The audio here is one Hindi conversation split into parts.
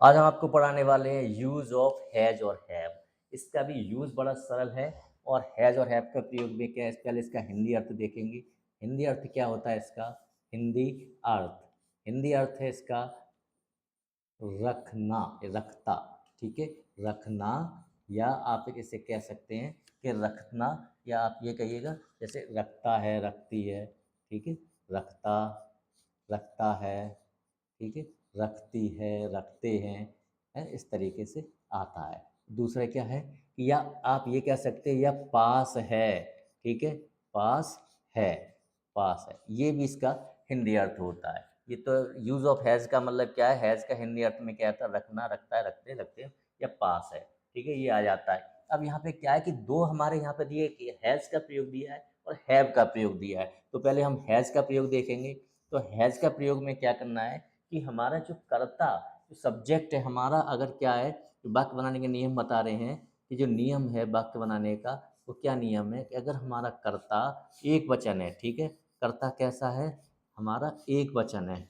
आज हम आपको पढ़ाने वाले हैं यूज ऑफ हैज और हैव। इसका भी यूज बड़ा सरल है और हैज और हैव का प्रयोग भी क्या है। पहले इसका हिंदी अर्थ देखेंगे। हिंदी अर्थ क्या होता है इसका? हिंदी अर्थ हिंदी अर्थ है इसका रखना, रखता। ठीक है, रखना, या आप इसे कह सकते हैं कि रखना, या आप ये कहिएगा जैसे रखता है, रखती है। ठीक है, रखता, रखता है। ठीक है, रखती है, रखते हैं, है इस तरीके से आता है। दूसरा क्या है कि या आप ये कह सकते हैं या पास है। ठीक है, पास है, पास है, ये भी इसका हिंदी अर्थ होता है। ये तो यूज ऑफ हैज़ का मतलब क्या है, हैज़ का हिंदी अर्थ में क्या आता है? रखना, रखता है, रखते, रखते हैं, या पास है। ठीक है, ये आ जाता है। अब यहाँ पे क्या है कि दो हमारे यहाँ पे दिए कि हैज़ का प्रयोग दिया है और हैव का प्रयोग दिया है। तो पहले हम हैज़ का प्रयोग देखेंगे। तो हैज़ का प्रयोग में क्या करना है कि हमारा जो कर्ता, जो सब्जेक्ट है हमारा, अगर क्या है, जो वाक्य बनाने के नियम बता रहे हैं कि जो नियम है वाक्य बनाने का, वो क्या नियम है कि अगर हमारा कर्ता एक वचन है। ठीक है, कर्ता कैसा है? हमारा एक वचन है।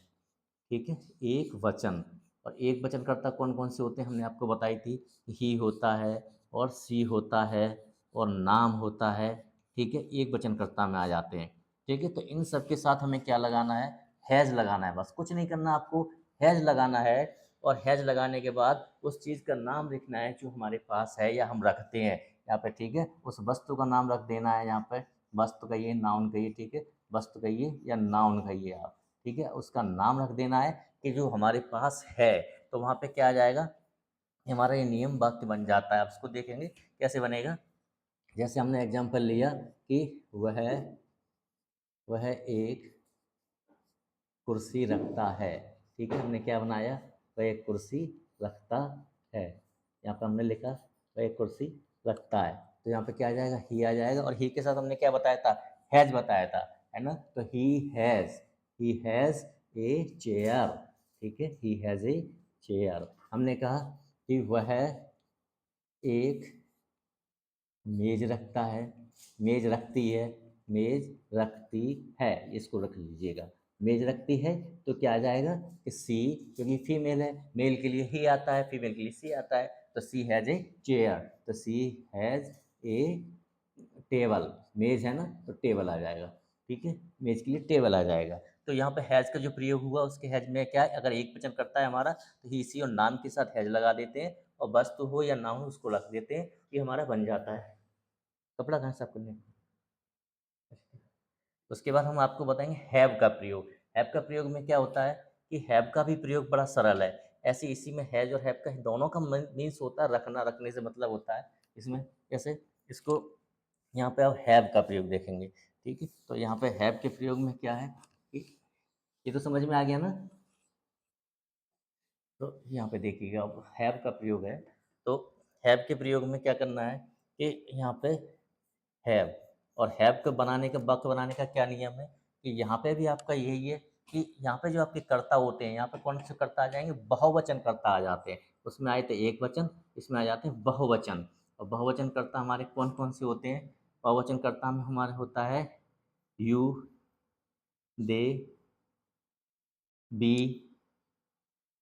ठीक है, एक वचन। और एक वचन कर्ता कौन कौन से होते हैं हमने आपको बताई थी। ही होता है और सी होता है और नाम होता है। ठीक है, एक वचन कर्ता में आ जाते हैं। ठीक है, तो इन सब के साथ हमें क्या लगाना है? हैज़ लगाना है। बस कुछ नहीं करना आपको, हैज़ लगाना है। और हैज़ लगाने के बाद उस चीज़ का नाम लिखना है जो हमारे पास है या हम रखते हैं यहाँ पे। ठीक है, उस वस्तु का नाम रख देना है यहाँ पे। वस्तु कहिए, नाउन कहिए। ठीक है, वस्तु कहिए या नाउन कहिए आप। ठीक है, उसका नाम रख देना है कि जो हमारे पास है। तो वहाँ पे क्या आ जाएगा? हमारा ये नियम वाक्य बन जाता है। आप उसको देखेंगे कैसे बनेगा। जैसे हमने एग्जाम्पल लिया कि वह एक कुर्सी रखता है। ठीक है, हमने क्या बनाया? वह एक कुर्सी रखता है। यहाँ पर हमने लिखा वह एक कुर्सी रखता है। तो यहाँ पे क्या आ जाएगा? ही आ जाएगा। और ही के साथ हमने क्या बताया था? हैज बताया था, है ना। तो ही हैज ए चेयर। ठीक है, ही हैज ए चेयर। हमने कहा कि वह एक मेज रखता है, मेज रखती है, मेज रखती है, इसको रख लीजिएगा। मेज रखती है तो क्या आ जाएगा कि सी, क्योंकि फीमेल है, मेल के लिए ही आता है, फीमेल के लिए सी आता है। तो सी हैज़ ए चेयर, तो सी हैज़ ए टेबल। मेज है ना, तो टेबल आ जाएगा। ठीक है, मेज के लिए टेबल आ जाएगा। तो यहाँ पे हैज़ का जो प्रयोग हुआ, उसके हैज़ में क्या है, अगर एक वचन करता है हमारा तो ही सी और नाम के साथ हैज़ लगा देते हैं, और वस्तु हो या ना हो उसको रख देते हैं। ये हमारा बन जाता है। कपड़ा कहाँ साफ करने। उसके बाद हम आपको बताएंगे हैव का प्रयोग। हैव का प्रयोग में क्या होता है कि हैव का भी प्रयोग बड़ा सरल है। ऐसे इसी में हैज और हैव का दोनों का मीन्स होता है रखना, रखने से मतलब होता है इसमें। जैसे इसको यहाँ पे आप हैव का प्रयोग देखेंगे। ठीक है, तो यहाँ पे हैव के प्रयोग में क्या है कि ये तो समझ में आ गया ना। तो यहाँ पे देखिएगा, अब हैव का प्रयोग है। तो हैव के प्रयोग में क्या करना है कि यहाँ पे हैव, और हैव को बनाने का, वाक्य बनाने का क्या नियम है कि यहाँ पे भी आपका यही है कि यहाँ पे जो आपके कर्ता होते हैं, यहाँ पे कौन से कर्ता आ जाएंगे? बहुवचन कर्ता आ जाते हैं। उसमें आए थे एक वचन, इसमें आ जाते हैं बहुवचन। और बहुवचन कर्ता हमारे कौन कौन से होते हैं? बहुवचन कर्ता में हमारे होता है यू, दे, बी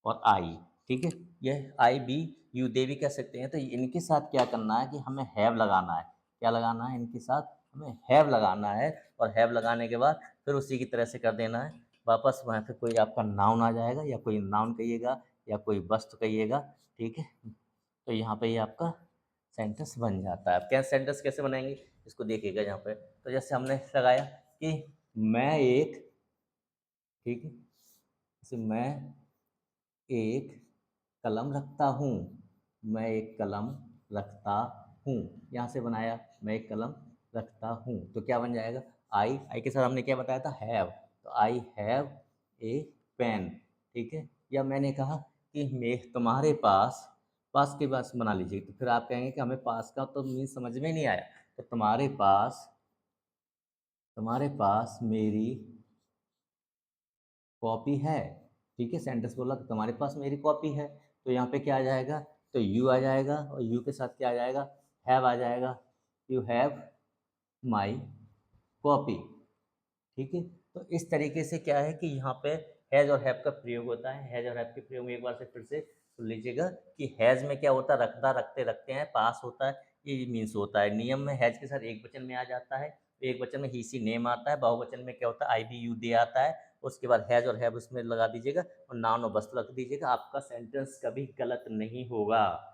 और आई। ठीक है, यह आई, बी, यू, दे भी कह सकते हैं। तो इनके साथ क्या करना है कि हमें हैव लगाना है। क्या लगाना है? इनके साथ हमें हैव लगाना है। और हैव लगाने के बाद फिर उसी की तरह से कर देना है वापस। वहाँ पे कोई आपका नाउन आ जाएगा, या कोई नाउन कहिएगा या कोई वस्तु कहिएगा। ठीक है, तो यहाँ पे ये आपका सेंटेंस बन जाता है। अब क्या सेंटेंस कैसे बनाएंगे इसको देखिएगा यहाँ पे। तो जैसे हमने लगाया कि मैं एक, ठीक है, जैसे मैं एक कलम रखता हूँ, मैं एक कलम रखता हूँ। यहाँ से बनाया मैं एक कलम रखता हूँ, तो क्या बन जाएगा? आई के साथ हमने क्या बताया था? हैव। तो आई हैव ए पेन। ठीक है, या मैंने कहा कि मैं तुम्हारे पास, पास के पास बना लीजिए, तो फिर आप कहेंगे कि हमें पास का तो मीन समझ में नहीं आया। तो तुम्हारे पास मेरी कॉपी है। ठीक है, सेंटेंस बोला कि तुम्हारे पास मेरी कॉपी है। तो यहाँ पे क्या आ जाएगा? तो यू आ जाएगा, और यू के साथ क्या आ जाएगा? हैव आ जाएगा। You have my copy. ठीक है, तो इस तरीके से क्या है कि यहाँ पे हैज़ और हैव का प्रयोग होता है। हैज़ और हैव के प्रयोग में एक बार से फिर से सुन लीजिएगा कि हैज़ में क्या होता है, रखता, रखते, रखते हैं, पास होता है, ये मीन्स होता है। नियम में हैज़ के साथ एक वचन में आ जाता है, एक वचन में ही सी नेम आता है, बहुवचन में क्या होता है, आई बी यू दे आता है, उसके बाद हैज़ और हैव उसमें लगा दीजिएगा और नाउन और वस्तु रख दीजिएगा, आपका सेंटेंस कभी गलत नहीं होगा।